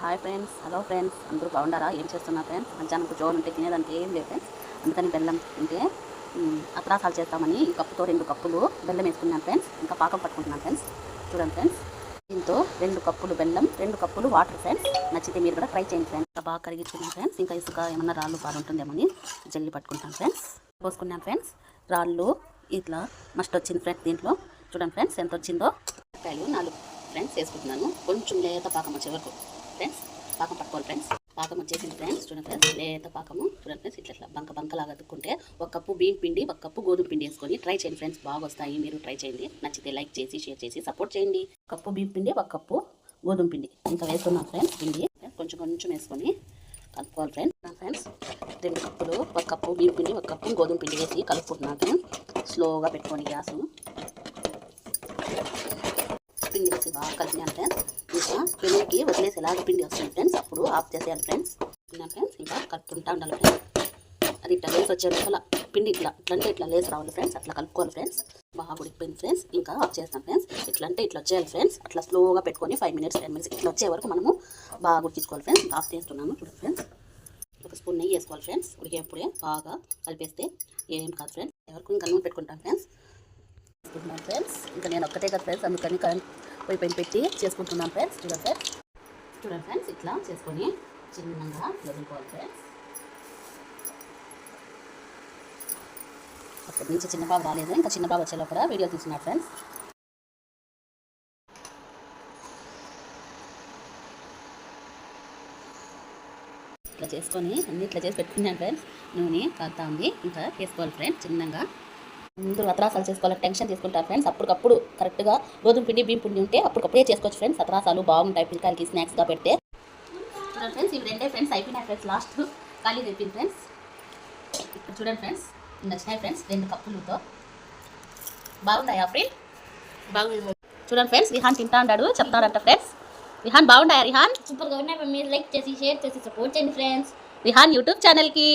Hi friends, hello friends, అందరూ బాగుండారా? ఏం చేస్తున్నా ఫ్రెండ్స్? మధ్యాహ్నం జోన్ ఉంటే తినేదానికి ఏం లేదు ఫ్రెండ్స్. అందుకని బెల్లం తింటే అత్రాసాలు చేస్తామని ఈ కప్పుతో 2 కప్పులు బెల్లం వేసుకున్నాను ఫ్రెండ్స్. ఇంకా పాకం పట్టుకుంటున్నాను ఫ్రెండ్స్. చూడండి ఫ్రెండ్స్, దీంతో 2 కప్పులు బెల్లం, 2 కప్పులు వాటర్ ఫ్రెండ్స్. నచ్చితే మీరు కూడా ట్రై చేయండి ఫ్రెండ్స్. బాగా కరిగించుకున్నాను ఫ్రెండ్స్. ఇంకా ఇసుక ఏమన్నా రాళ్ళు బాగా ఉంటుందేమో అని జల్లి పట్టుకుంటాను ఫ్రెండ్స్. పోసుకున్నాను ఫ్రెండ్స్. రాళ్ళు ఇట్లా మస్ట్ వచ్చింది ఫ్రెండ్స్. దీంట్లో చూడండి ఫ్రెండ్స్ ఎంత వచ్చిందో. 4 ఫ్రెండ్స్ వేసుకుంటున్నాను. కొంచెం లేత పాకం వచ్చే వరకు ఫ్రెండ్స్ పాకం పట్టుకోవాలి ఫ్రెండ్స్. పాకం వచ్చేసింది ఫ్రెండ్స్. చూడండి ఫ్రెండ్స్, లేత పాకము. చూడండి ఫ్రెండ్స్, ఇట్లా బంకలాగా అతుక్కుంటే 1 కప్పు బియ్యం పిండి, 1 కప్పు గోధుమ పిండి వేసుకొని ట్రై చేయండి ఫ్రెండ్స్. బాగా వస్తాయి. మీరు ట్రై చేయండి. నచ్చితే లైక్ చేసి షేర్ చేసి సపోర్ట్ చేయండి. 1 కప్పు బియ్యం పిండి, 1 కప్పు గోధుమ పిండి ఇంకా వేస్తున్నాం ఫ్రెండ్స్. పిండి కొంచెం వేసుకొని కలుపుకోవాలి ఫ్రెండ్స్. 2 కప్పులు 1 కప్పు బియ్యం పిండి, 1 కప్పు గోధుమ పిండి వేసి కలుపుకుంటున్నాను ఫ్రెండ్స్. స్లోగా పెట్టుకొని గ్యాస్ పిండి వేసి బాగా కలిపినాను ఫ్రెండ్స్. ఇంకా పిండికి వదిలేసేలాగా పిండి వస్తుంది ఫ్రెండ్స్. అప్పుడు ఆఫ్ చేసేయాలి ఫ్రెండ్స్. ఇంకా కలుపుకుంటా ఉండాలి ఫ్రెండ్స్. అది ఇట్లా లేసి వచ్చే లోపల పిండి ఇట్లా లేసి రావాలి ఫ్రెండ్స్. అట్లా కలుపుకోవాలి ఫ్రెండ్స్. బాగా ఉడికిపోయింది ఫ్రెండ్స్. ఇంకా ఆఫ్ చేస్తాం ఫ్రెండ్స్. ఇట్లా వచ్చేయాలి ఫ్రెండ్స్. అట్లా స్లోగా పెట్టుకొని 5 మినిట్స్ 10 మినిట్స్ ఇట్లా వచ్చే వరకు మనము బాగా ఉడికించుకోవాలి ఫ్రెండ్స్. ఆఫ్ చేస్తున్నాను చూడండి ఫ్రెండ్స్. 1 స్పూన్ నెయ్యి వేసుకోవాలి ఫ్రెండ్స్. ఉడికేప్పుడే బాగా కలిపేస్తే ఏం కాదు ఫ్రెండ్స్. ఎవరికి ఇంకా నూనె పెట్టుకుంటాను ఫ్రెండ్స్. ఇంకా నేను ఒక్కటే కదా ఫ్రెండ్స్, అందుకని కరెంట్ పొయ్యి పైన పెట్టి చేసుకుంటున్నాను ఫ్రెండ్స్. చూడండి ఫ్రెండ్స్, ఇట్లా చేసుకొని చిన్నగా వదులుకోవాలి ఫ్రెండ్స్. అప్పటి నుంచి చిన్న బాబు రాలేదు, ఇంకా చిన్న బాబు వచ్చేలో కూడా వీడియో తీస్తున్నాడు ఫ్రెండ్స్. ఇట్లా చేసుకొని అన్ని ఇట్లా చేసి పెట్టుకున్నాను ఫ్రెండ్స్. నూనె కాగుతా ఉంది. ఇంకా వేసుకోవాలి ఫ్రెండ్స్. చిన్నగా ముందు అత్రాసాలు చేసుకోవాలి. టెన్షన్ తీసుకుంటారు ఫ్రెండ్స్. అప్పటికప్పుడు కరెక్ట్గా గోధుమ పిండి బియ్యం పిండి ఉంటే అప్పటికప్పుడే చేసుకోవచ్చు ఫ్రెండ్స్. అత్రాసాలు బాగుంటాయి పిల్లకాయలకి స్నాక్స్గా పెడితే. చూడండి ఫ్రెండ్స్, ఇవి 2 ఫ్రెండ్స్ అయిపోయినాయి ఫ్రెండ్స్. లాస్ట్ ఖాళీ అయిపోయింది ఫ్రెండ్స్. ఇప్పుడు చూడండి ఫ్రెండ్స్, నచ్చినాయి ఫ్రెండ్స్. 2 కప్పులతో బాగున్నాయా ఫ్రెండ్? బాగుంది. చూడండి ఫ్రెండ్స్, రిహాన్ తింటా అన్నాడు, చెప్తాడంట ఫ్రెండ్స్. రిహాన్ బాగున్నాయా? రిహాన్ సూపర్గా ఉన్నాయి. మీరు లైక్ చేసి షేర్ చేసి సపోర్ట్ చేయండి ఫ్రెండ్స్. రిహాన్ యూట్యూబ్ ఛానల్కి